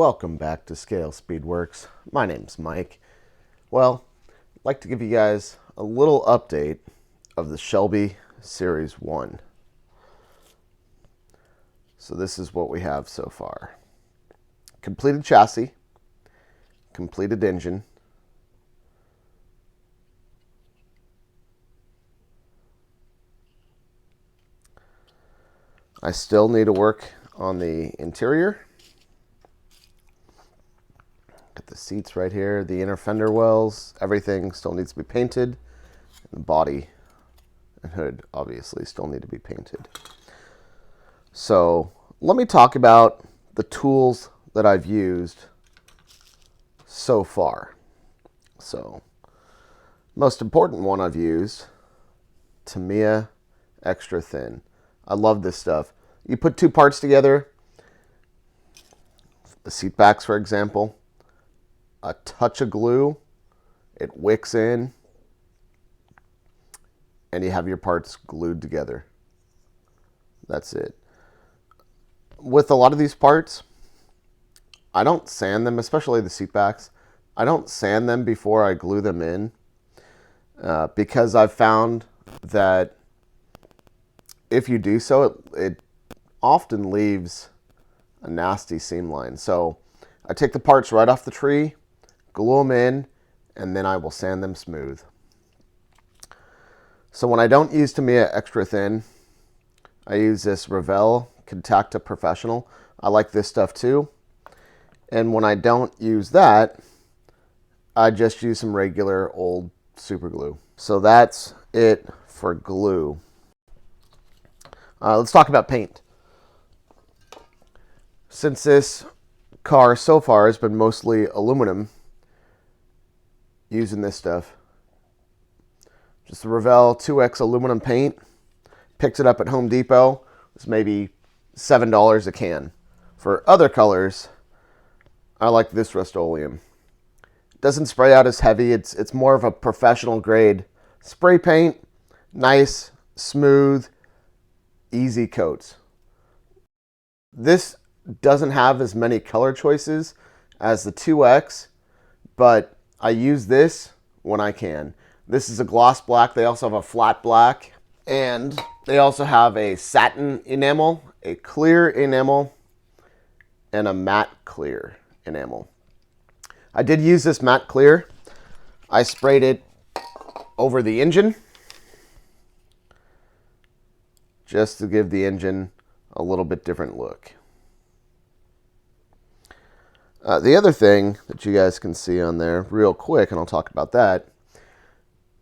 Welcome back to ScaleSpeedworks. My name's Mike. Well, I'd like to give you guys a little update of the Shelby Series 1. So this is what we have so far. Completed chassis, completed engine, I still need to work on the interior. Got the seats right here, the inner fender wells, everything still needs to be painted. The body and hood obviously still need to be painted. So let me talk about the tools that I've used so far. So most important one I've used, Tamiya Extra Thin. I love this stuff. You put two parts together, the seat backs for example, a touch of glue, it wicks in, and you have your parts glued together. That's it. With a lot of these parts, I don't sand them, especially the seat backs. I don't sand them before I glue them in because I've found that if you do so, it often leaves a nasty seam line. So I take the parts right off the tree, glue them in, and then I will sand them smooth. So when I don't use Tamiya Extra Thin, I use this Revell Contacta Professional. I like this stuff too. And when I don't use that, I just use some regular old super glue. So that's it for glue. Let's talk about paint. Since this car so far has been mostly aluminum, using this stuff, just the Revell 2X aluminum paint, picked it up at Home Depot. It was maybe $7 a can. For other colors, I like this Rust-Oleum. It doesn't spray out as heavy. It's more of a professional grade spray paint. Nice, smooth, easy coats. This doesn't have as many color choices as the 2X, but I use this when I can. This is a gloss black. They also have a flat black, and they also have a satin enamel, a clear enamel, and a matte clear enamel. I did use this matte clear. I sprayed it over the engine just to give the engine a little bit different look. The other thing that you guys can see on there real quick, and I'll talk about that,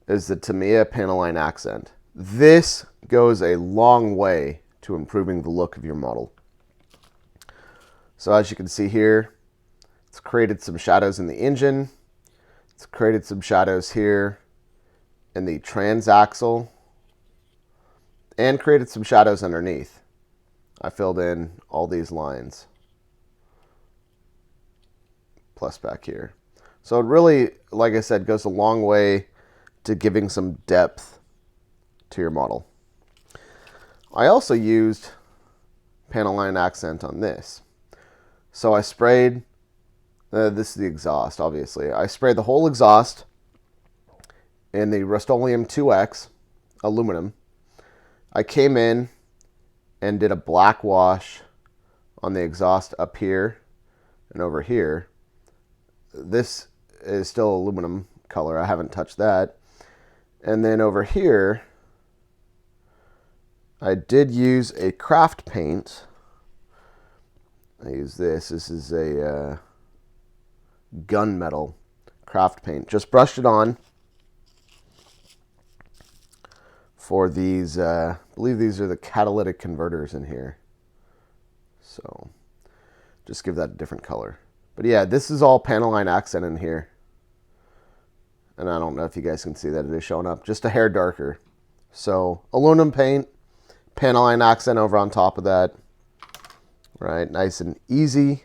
is the Tamiya panel line accent. This goes a long way to improving the look of your model. So as you can see here, it's created some shadows in the engine. It's created some shadows here in the transaxle, and created some shadows underneath. I filled in all these lines, plus back here. So it really, like I said, goes a long way to giving some depth to your model. I also used panel line accent on this. So I sprayed, this is the exhaust obviously. I sprayed the whole exhaust in the Rust-Oleum 2X aluminum. I came in and did a black wash on the exhaust up here and over here. This is still aluminum color. I haven't touched that. And then over here, I did use a craft paint. I use this. This is a gunmetal craft paint. Just brushed it on for these, I believe these are the catalytic converters in here. So just give that a different color. But yeah, this is all panel line accent in here. And I don't know if you guys can see that it is showing up. Just a hair darker. So aluminum paint, panel line accent over on top of that. Right, nice and easy.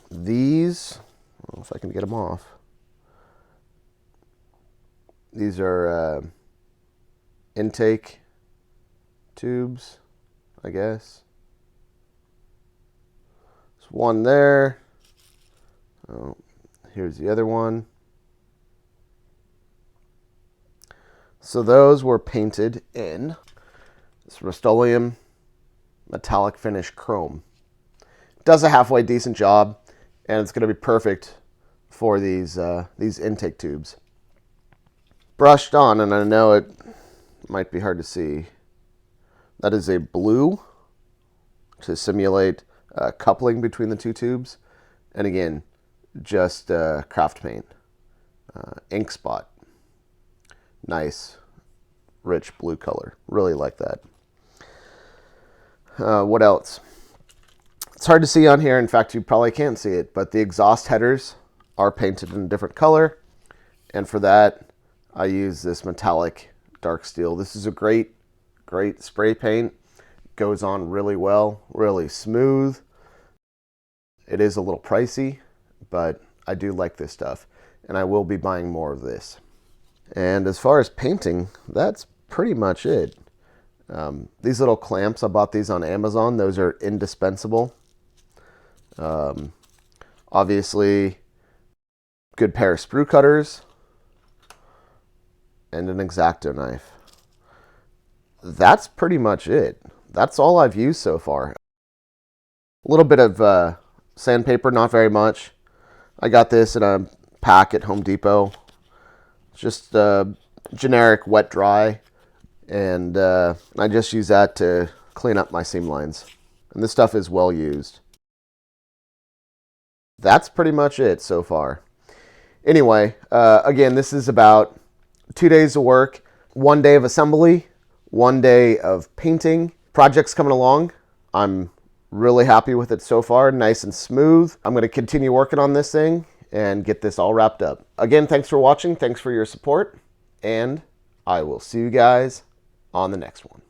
These, I don't know if I can get them off. These are intake tubes. I guess. There's one there. Oh, here's the other one. So those were painted in this Rust-Oleum metallic finish chrome. Does a halfway decent job, and it's going to be perfect for these intake tubes. Brushed on, and I know it might be hard to see. That is a blue to simulate coupling between the two tubes, and again, just craft paint, ink spot. Nice, rich blue color. Really like that. What else? It's hard to see on here. In fact, you probably can't see it, but the exhaust headers are painted in a different color. And for that, I use this metallic dark steel. This is a great spray paint. Goes on really well, really smooth. It is a little pricey, but I do like this stuff, and I will be buying more of this. And as far as painting, that's pretty much it. These little clamps, I bought these on Amazon. Those are indispensable. Obviously, good pair of sprue cutters and an X-Acto knife. That's pretty much it. That's all I've used so far. A little bit of sandpaper, not very much. I got this in a pack at Home Depot. Just generic wet dry, and I just use that to clean up my seam lines. And this stuff is well used. That's pretty much it so far. Anyway, again, this is about 2 days of work, 1 day of assembly, 1 day of painting. Project's coming along. I'm really happy with it so far, nice and smooth. I'm going to continue working on this thing and get this all wrapped up. Again, thanks for watching. Thanks for your support. And I will see you guys on the next one.